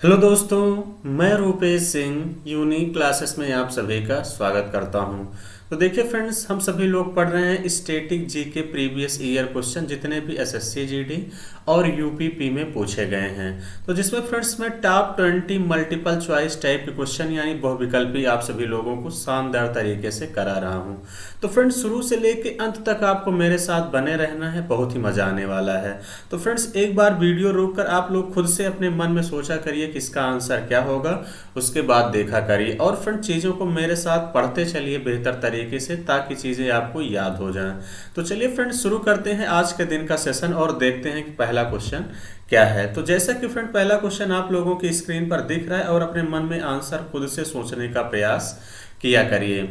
Hello दोस्तों, मैं Rupesh Singh unique classes में आप सभी का स्वागत करता हूं। तो देखिए फ्रेंड्स, हम सभी लोग पढ़ रहे हैं static GK previous year question जितने भी एसएससी जीडी और यूपीपी में पूछे गए हैं। तो जिसमें फ्रेंड्स मैं टॉप 20 मल्टीपल चॉइस टाइप के क्वेश्चन यानी बहुविकल्पी आप सभी लोगों को शानदार तरीके से करा रहा हूं। तो फ्रेंड्स, शुरू से लेके अंत तक आपको मेरे साथ बने रहना है, बहुत ही मजा आने वाला है। तो फ्रेंड्स, एक बार वीडियो रोककर आप लोग खुद से अपने मन में सोचा करिए कि इसका आंसर क्या होगा, उसके बाद देखा करिए और फ्रेंड चीज़ों को मेरे साथ पढ़ते चलिए बेहतर तरीके से, ताकि चीज़ें आपको याद हो जाएं। तो चलिए फ्रेंड्स, शुरू करते हैं आज के दिन का सेशन और देखते हैं कि पहला क्वेश्चन क्या है। तो जैसा कि फ्रेंड पहला क्वेश्चन आप लोगों की स्क्रीन पर दिख रहा है और अपने मन में आंसर खुद से सोचने का प्रयास किया करिए।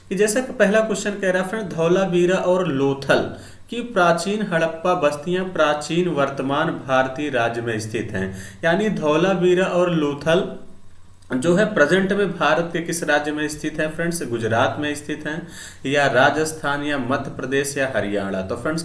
कि जैसा कि पहला क्वेश्चन कह रहा है फ्रेंड, धौलावीरा और लोथल की प्राचीन हड़प्पा बस्तियां प्राचीन वर्तमान भारतीय राज्य में स्थित हैं। यानी धौलावीरा और लोथल जो है प्रेजेंट में भारत के किस राज्य में स्थित है फ्रेंड्स? गुजरात में स्थित है, या राजस्थान, या मध्य प्रदेश, या हरियाणा। तो फ्रेंड्स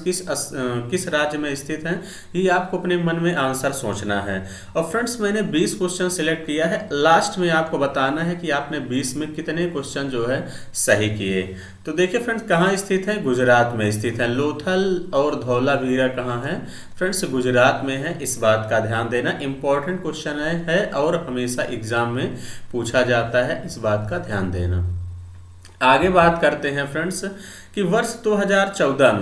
किस राज्य में स्थित है, ये आपको अपने मन में आंसर सोचना है। और फ्रेंड्स, मैंने 20 क्वेश्चन सिलेक्ट किया है, लास्ट में आपको बताना है कि आपने 20 में कितने क्वेश्चन जो है सही किए। तो देखिए फ्रेंड्स, कहाँ स्थित है? गुजरात में स्थित है। लोथल और धौलावीरा कहाँ है फ्रेंड्स? गुजरात में है। इस बात का ध्यान देना, इंपॉर्टेंट क्वेश्चन है और हमेशा एग्जाम में पूछा जाता है, इस बात का ध्यान देना। आगे बात करते हैं फ्रेंड्स कि वर्ष 2014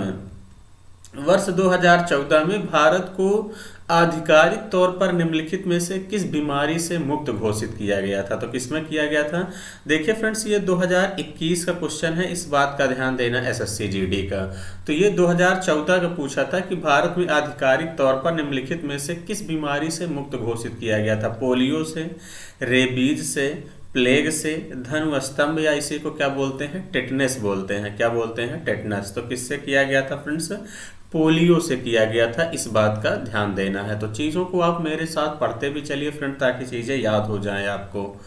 में भारत को आधिकारिक तौर पर निम्नलिखित में से किस बीमारी से मुक्त घोषित किया गया था? तो किसमें किया गया था? देखिए फ्रेंड्स, ये 2021 का क्वेश्चन है, इस बात का ध्यान देना एसएससी जीडी का। तो ये 2014 का पूछा था कि भारत में आधिकारिक तौर पर निम्नलिखित में से किस बीमारी से मुक्त घोषित किया गया था? पोलियो से, रेबीज से, प्लेग से, धनु स्तंभ, या इसी को क्या बोलते हैं? टेटनस बोलते हैं। क्या बोलते हैं? टेटनस। तो किससे किया गया था फ्रेंड्स? पोलियो से किया गया था, इस बात का ध्यान देना है। तो चीज़ों को आप मेरे साथ पढ़ते भी चलिए फ्रेंड, ताकि चीज़ें याद हो जाएं आपको।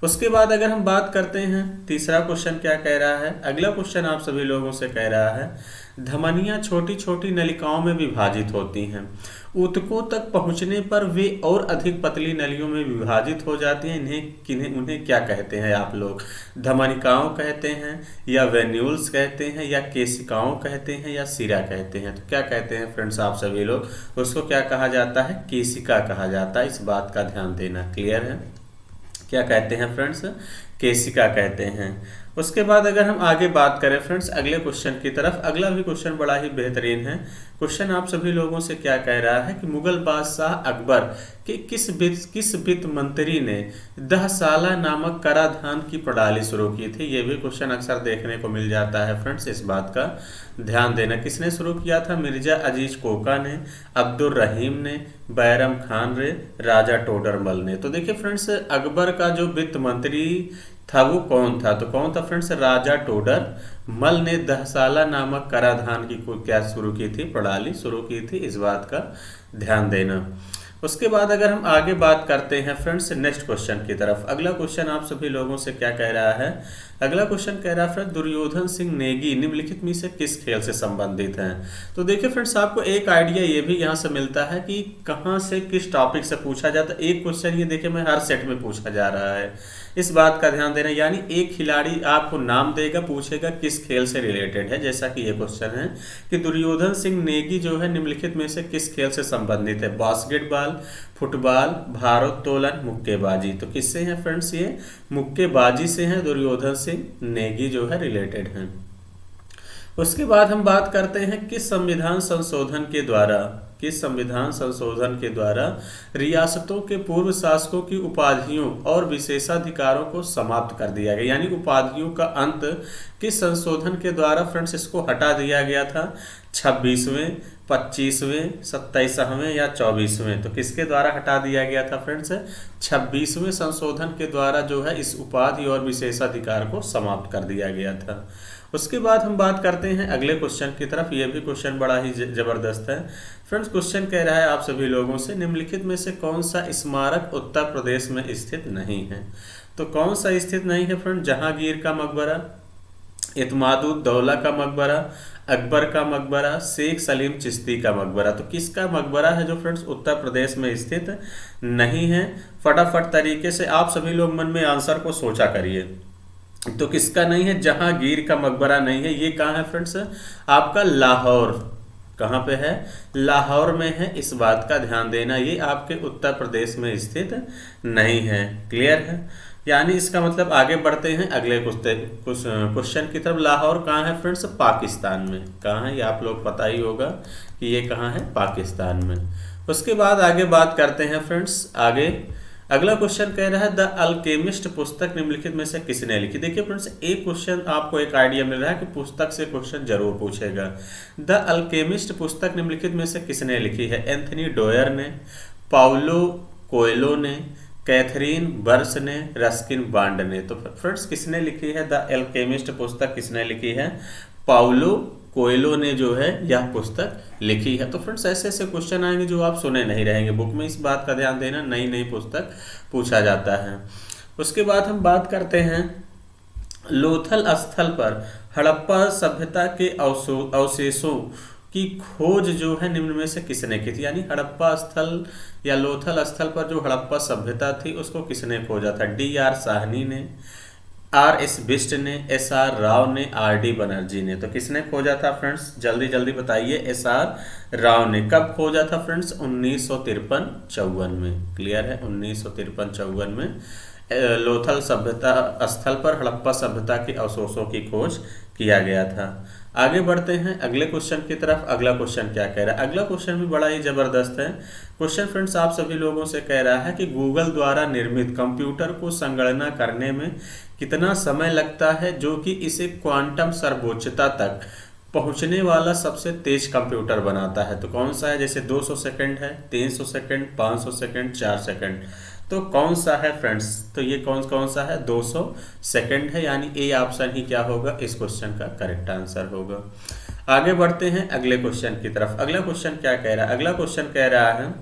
उसके बाद अगर हम बात करते हैं, तीसरा क्वेश्चन क्या कह रहा है? अगला क्वेश्चन आप सभी लोगों से कह रहा है, धमनियां छोटी छोटी नलिकाओं में विभाजित होती हैं। ऊतकों तक पहुंचने पर वे और अधिक पतली नलियों में विभाजित हो जाती हैं। उन्हें क्या कहते हैं आप लोग? धमनिकाओं कहते हैं, या वेन्यूल्स कहते हैं, या केशिकाओं कहते हैं, या सिरा कहते हैं? तो क्या कहते हैं फ्रेंड्स आप सभी लोग? उसको क्या कहा जाता है? केशिका कहा जाता है, इस बात का ध्यान देना। क्लियर है? क्या कहते हैं फ्रेंड्स? केशिका कहते हैं। उसके बाद अगर हम आगे बात करें फ्रेंड्स अगले क्वेश्चन की तरफ, अगला भी क्वेश्चन बड़ा ही बेहतरीन है। क्वेश्चन आप सभी लोगों से क्या कह रहा है कि मुगल बादशाह अकबर के किस वित्त मंत्री ने दहसाला नामक कराधान की प्रणाली शुरू की थी? ये भी क्वेश्चन अक्सर देखने को मिल जाता है फ्रेंड्स, इस बात का ध्यान देना। किसने शुरू किया था? मिर्जा अजीज कोका ने, अब्दुल रहीम ने, बैरम खान रे, राजा टोडरमल ने। तो देखिए फ्रेंड्स, अकबर का जो वित्त मंत्री था वो कौन था? तो कौन था फ्रेंड्स? राजा टोडर मल ने दहसाला नामक कराधान की क्या शुरू की थी? प्रणाली शुरू की थी, इस बात का ध्यान देना। उसके बाद अगर हम आगे बात करते हैं फ्रेंड्स नेक्स्ट क्वेश्चन की तरफ, अगला क्वेश्चन आप सभी लोगों से क्या कह रहा है? अगला क्वेश्चन कह रहा है फ्रेंड, दुर्योधन सिंह नेगी निम्नलिखित में से किस खेल से संबंधित हैं? तो देखिए फ्रेंड्स, आपको एक आइडिया ये भी यहाँ से मिलता है कि कहाँ से किस टॉपिक से पूछा जाता है। एक क्वेश्चन ये देखिए मैं हर सेट में पूछा जा रहा है, इस बात का ध्यान देना। यानी एक खिलाड़ी आपको नाम देगा, पूछेगा किस खेल से रिलेटेड है। जैसा कि ये क्वेश्चन है कि दुर्योधन सिंह नेगी जो है निम्नलिखित में से किस खेल से संबंधित है? बास्केटबॉल, फुटबॉल, भारोत्तोलन, मुक्केबाजी। तो किससे हैं फ्रेंड्स? ये मुक्केबाजी से हैं, दुर्योधन सिंह नेगी जो है रिलेटेड हैं। उसके बाद हम बात करते हैं किस संविधान संशोधन के द्वारा रियासतों के पूर्व शासकों की उपाधियों और विशेषाधिकारों को समाप्त कर दिया गया। यानी उपाधियों का अंत किस संशोधन के द्वारा फ्रेंड्स इसको हटा दिया गया था? 26वें, 25वें, 27वें, या 24वें? तो किसके द्वारा हटा दिया गया था फ्रेंड्स? 26वें संशोधन के द्वारा जो है इस उपाधि और विशेषाधिकार को समाप्त कर दिया गया था। उसके बाद हम बात करते हैं अगले क्वेश्चन की तरफ। ये भी क्वेश्चन बड़ा ही जबरदस्त है फ्रेंड्स। क्वेश्चन कह रहा है आप सभी लोगों से, निम्नलिखित में से कौन सा स्मारक उत्तर प्रदेश में स्थित नहीं है? तो कौन सा स्थित नहीं है फ्रेंड? जहांगीर का मकबरा, इत्मादुद्दौला का मकबरा, अकबर का मकबरा, शेख सलीम चिश्ती का मकबरा। तो किसका मकबरा है जो फ्रेंड्स उत्तर प्रदेश में स्थित नहीं है? फटाफट तरीके से आप सभी लोग मन में आंसर को सोचा करिए। तो किसका नहीं है? जहांगीर का मकबरा नहीं है। ये कहाँ है फ्रेंड्स? आपका लाहौर। कहाँ पे है? लाहौर में है। इस बात का ध्यान देना, ये आपके उत्तर प्रदेश में स्थित नहीं है। क्लियर है? यानी इसका मतलब आगे बढ़ते हैं अगले क्वेश्चन की तरफ। लाहौर कहाँ है फ्रेंड्स? पाकिस्तान में। कहाँ है ये आप लोग पता ही होगा कि ये कहाँ है? पाकिस्तान में। उसके बाद आगे बात करते हैं फ्रेंड्स। आगे अगला क्वेश्चन कह रहा है द अल्केमिस्ट पुस्तक निम्नलिखित में से किसने लिखी? देखिए फ्रेंड्स, एक क्वेश्चन आपको एक आइडिया मिल रहा है कि पुस्तक से क्वेश्चन जरूर पूछेगा। द अल्केमिस्ट पुस्तक निम्नलिखित में से किसने लिखी है? एंथनी डोयर ने, पाउलो कोएलो ने, कैथरीन बर्स ने, रस्किन बॉन्ड ने। तो फ्रेंड्स किसने लिखी है द अल्केमिस्ट पुस्तक? किसने लिखी है? पाउलो कोएलो ने जो है यह पुस्तक लिखी है। तो फ्रेंड्स ऐसे ऐसे क्वेश्चन आएंगे जो आप सुने नहीं रहेंगे बुक में, इस बात का ध्यान देना, नई नई पुस्तक पूछा जाता है। उसके बाद हम बात करते हैं लोथल स्थल पर हड़प्पा सभ्यता के अवशेषों की खोज जो है निम्न में से किसने की थी? यानी हड़प्पा स्थल या लोथल स्थल पर जो हड़प्पा सभ्यता थी उसको किसने खोजा था? डी.आर. साहनी ने, आर.एस. बिष्ट ने, एस.आर. राव ने, आर.डी. बनर्जी ने। तो किसने खोजा था फ्रेंड्स? जल्दी जल्दी बताइए। एस.आर. राव ने। कब खोजा था फ्रेंड्स? 1953-54 में। क्लियर है? 1953-54 में लोथल सभ्यता स्थल पर हड़प्पा सभ्यता के अवशेषों की खोज किया गया था। आगे बढ़ते हैं अगले क्वेश्चन की तरफ। अगला क्वेश्चन क्या कह रहा है? अगला क्वेश्चन भी बड़ा ही जबरदस्त है। क्वेश्चन फ्रेंड्स आप सभी लोगों से कह रहा है कि गूगल द्वारा निर्मित कंप्यूटर को संगणना करने में कितना समय लगता है जो कि इसे क्वांटम सर्वोच्चता तक पहुंचने वाला सबसे तेज कंप्यूटर बनाता है? तो कौन सा है? जैसे 200 सेकंड है, 300 सेकंड, 500 सेकंड, 4 सेकंड। तो कौन सा है फ्रेंड्स? तो ये कौन कौन सा है? 200 सेकंड है। यानी ए ऑप्शन ही क्या होगा? इस क्वेश्चन का करेक्ट आंसर होगा। आगे बढ़ते हैं अगले क्वेश्चन की तरफ। अगला क्वेश्चन क्या कह रहा है? अगला क्वेश्चन कह रहा है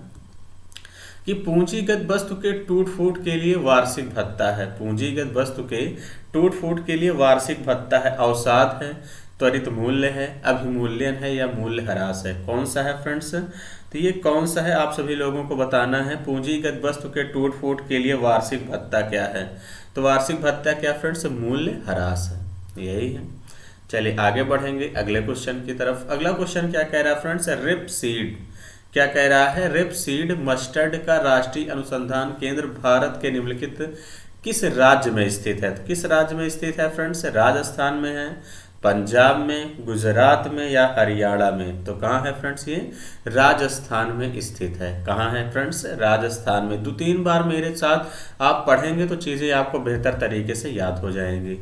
कि पूंजीगत वस्तु के टूट फूट के लिए वार्षिक भत्ता है। पूंजीगत वस्तु के टूट फूट के लिए वार्षिक भत्ता है, अवसाद है, त्वरित मूल्य है, अभिमूल्यन है या मूल्य ह्रास है? कौन सा है फ्रेंड्स? तो ये कौन सा है आप सभी लोगों को बताना है। पूंजीगत वस्तु के टूट फूट के लिए वार्षिक भत्ता क्या है? तो वार्षिक भत्ता क्या फ्रेंड्स? मूल्य ह्रास है, यही है। चलिए आगे बढ़ेंगे अगले क्वेश्चन की तरफ। अगला क्वेश्चन क्या कह रहा है फ्रेंड्स? रेपसीड क्या कह रहा है? रेपसीड मस्टर्ड का राष्ट्रीय अनुसंधान केंद्र भारत के निम्नलिखित किस राज्य में स्थित है? तो किस राज्य में स्थित है फ्रेंड्स? राजस्थान में है, पंजाब में, गुजरात में या हरियाणा में? तो कहाँ है फ्रेंड्स? ये राजस्थान में स्थित है। कहाँ है फ्रेंड्स? राजस्थान में। 2-3 बार मेरे साथ आप पढ़ेंगे तो चीज़ें आपको बेहतर तरीके से याद हो जाएंगी।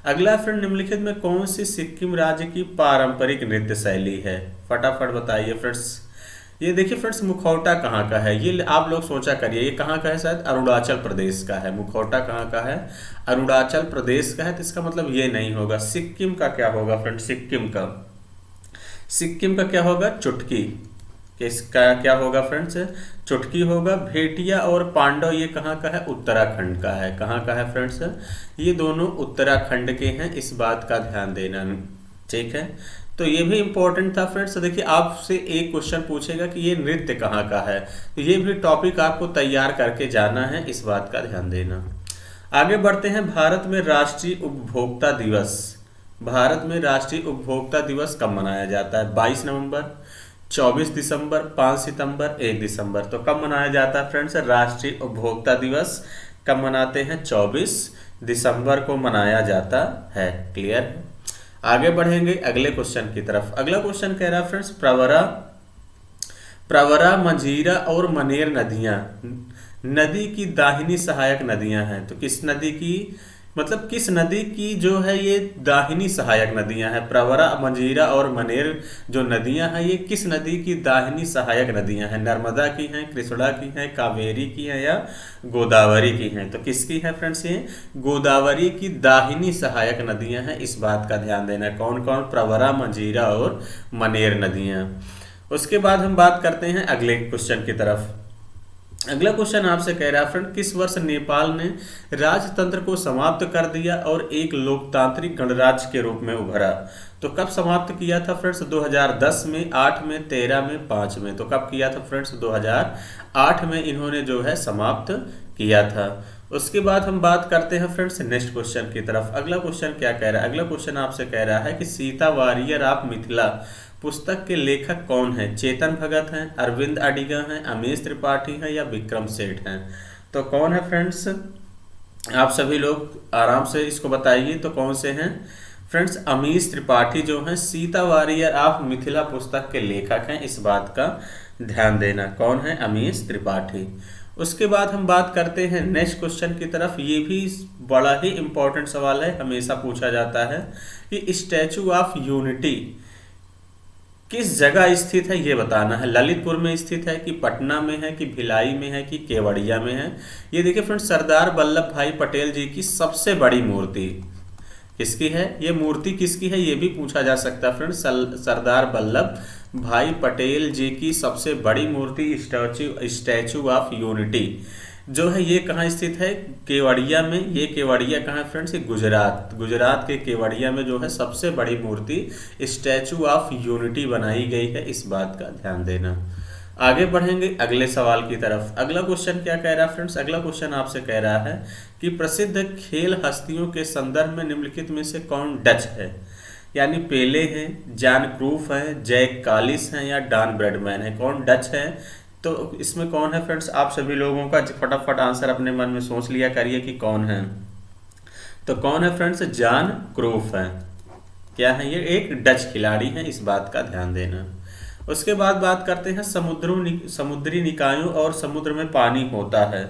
अगला फ्रेंड, निम्नलिखित में कौन सी सिक्किम राज्य की पारंपरिक नृत्य शैली है? फटाफट बताइए फ्रेंड्स। ये देखिए फ्रेंड्स, मुखौटा कहाँ का है? ये आप लोग सोचा करिए, ये कहाँ का है? शायद अरुणाचल प्रदेश का है। मुखौटा कहाँ का है? अरुणाचल प्रदेश का है। तो इसका मतलब ये नहीं होगा। सिक्किम का क्या होगा फ्रेंड्स? सिक्किम का क्या होगा? चुटकी। इसका क्या होगा फ्रेंड्स? चुटकी होगा। भेटिया और पांडव ये कहाँ का है? उत्तराखंड का है। कहाँ का है फ्रेंड्स? ये दोनों उत्तराखंड के हैं, इस बात का ध्यान देना। ठीक है, तो ये भी इंपॉर्टेंट था फ्रेंड्स। देखिए आपसे एक क्वेश्चन पूछेगा कि ये नृत्य कहाँ का है, तो ये भी टॉपिक आपको तैयार करके जाना है, इस बात का ध्यान देना। आगे बढ़ते हैं। भारत में राष्ट्रीय उपभोक्ता दिवस, भारत में राष्ट्रीय उपभोक्ता दिवस कब मनाया जाता है? 22 नवंबर, 24 दिसंबर, 5 सितंबर, 1 दिसंबर। तो कब मनाया जाता है फ्रेंड्स? राष्ट्रीय उपभोक्ता दिवस कब मनाते हैं? 24 दिसंबर को मनाया जाता है। क्लियर? आगे बढ़ेंगे अगले क्वेश्चन की तरफ। अगला क्वेश्चन कह रहा है फ्रेंड्स, प्रवरा, मंजीरा और मनेर नदियां नदी की दाहिनी सहायक नदियां हैं। तो किस नदी की, मतलब किस नदी की जो है ये दाहिनी सहायक नदियां हैं? प्रवरा, मंजीरा और मनेर जो नदियां हैं ये किस नदी की दाहिनी सहायक नदियां हैं? नर्मदा की हैं, कृष्णा की हैं, कावेरी की हैं या गोदावरी की हैं? तो किसकी है फ्रेंड्स? ये गोदावरी की दाहिनी सहायक नदियां हैं, इस बात का ध्यान देना। कौन कौन? प्रवरा, मंजीरा और मनेर नदियां। उसके बाद हम बात करते हैं अगले क्वेश्चन की तरफ। अगला क्वेश्चन आपसे कह रहा है फ्रेंड, किस वर्ष नेपाल ने राजतंत्र को समाप्त कर दिया और एक लोकतांत्रिक गणराज्य के रूप में उभरा? तो कब समाप्त किया था फ्रेंड्स? 2010 में, 8 में, 13 में, 5 में। तो कब किया था फ्रेंड्स? 2008 में इन्होंने जो है समाप्त किया था। उसके बाद हम बात करते हैं फ्रेंड्स नेक्स्ट क्वेश्चन की तरफ। अगला क्वेश्चन क्या कह रहा है? अगला क्वेश्चन आपसे कह रहा है कि सीता वारियर ऑफ मिथिला पुस्तक के लेखक कौन है? चेतन भगत हैं, अरविंद अडिगा हैं, अमीश त्रिपाठी हैं या विक्रम सेठ हैं? तो कौन है फ्रेंड्स? आप सभी लोग आराम से इसको बताइए, तो कौन से हैं फ्रेंड्स? अमीश त्रिपाठी जो हैं सीता वारियर ऑफ मिथिला पुस्तक के लेखक हैं, इस बात का ध्यान देना। कौन है? अमीश त्रिपाठी। उसके बाद हम बात करते हैं नेक्स्ट क्वेश्चन की तरफ। ये भी बड़ा ही इंपॉर्टेंट सवाल है, हमेशा पूछा जाता है कि स्टैचू ऑफ यूनिटी किस जगह स्थित है, ये बताना है। ललितपुर में स्थित है कि पटना में है कि भिलाई में है कि केवड़िया में है? ये देखिए फ्रेंड्स, सरदार वल्लभ भाई पटेल जी की सबसे बड़ी मूर्ति किसकी है? ये मूर्ति किसकी है, ये भी पूछा जा सकता है फ्रेंड्स। सरदार वल्लभ भाई पटेल जी की सबसे बड़ी मूर्ति स्टैचू ऑफ यूनिटी जो है ये कहाँ स्थित है? केवड़िया में। ये केवड़िया कहाँ है फ्रेंड्स? गुजरात के केवड़िया में जो है सबसे बड़ी मूर्ति स्टैचू ऑफ यूनिटी बनाई गई है, इस बात का ध्यान देना। आगे बढ़ेंगे अगले सवाल की तरफ। अगला क्वेश्चन क्या कह रहा है फ्रेंड्स? अगला क्वेश्चन आपसे कह रहा है कि प्रसिद्ध खेल हस्तियों के संदर्भ में निम्नलिखित में से कौन डच है? यानी पेले हैं, जॉन क्रूफ हैं, जैक कालिस हैं या डॉन ब्रैडमैन है? कौन डच है? तो इसमें कौन है फ्रेंड्स? आप सभी लोगों का फटाफट आंसर अपने मन में सोच लिया करिए कि कौन है। तो कौन है फ्रेंड्स? जॉन क्रूफ है। क्या है? ये एक डच खिलाड़ी है, इस बात का ध्यान देना। उसके बाद बात करते हैं समुद्री निकायों और समुद्र में पानी होता है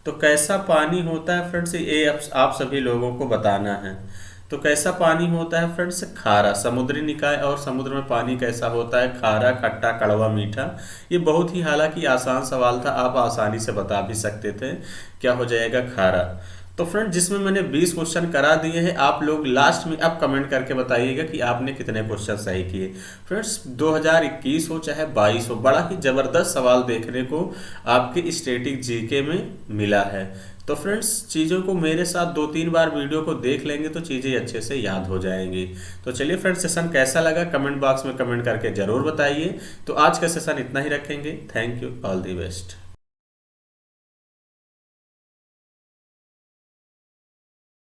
तो कैसा पानी होता है फ्रेंड्स? ये आप सभी लोगों को बताना है। तो कैसा पानी होता है फ्रेंड्स? खारा। समुद्री निकाय और समुद्र में पानी कैसा होता है? खारा, खट्टा, कड़वा, मीठा। ये बहुत ही हालांकि आसान सवाल था, आप आसानी से बता भी सकते थे। क्या हो जाएगा? खारा। तो फ्रेंड जिसमें मैंने 20 क्वेश्चन करा दिए हैं, आप लोग लास्ट में अब कमेंट करके बताइएगा कि आपने कितने क्वेश्चन सही किए। फ्रेंड्स 2021 हो चाहे 22 हो, बड़ा ही ज़बरदस्त सवाल देखने को आपके स्टैटिक जीके में मिला है। तो फ्रेंड्स चीज़ों को मेरे साथ 2-3 बार वीडियो को देख लेंगे तो चीज़ें अच्छे से याद हो जाएंगी। तो चलिए फ्रेंड्स, सेशन कैसा लगा कमेंट बॉक्स में कमेंट करके ज़रूर बताइए। तो आज का सेशन इतना ही रखेंगे। Thank you, all the best.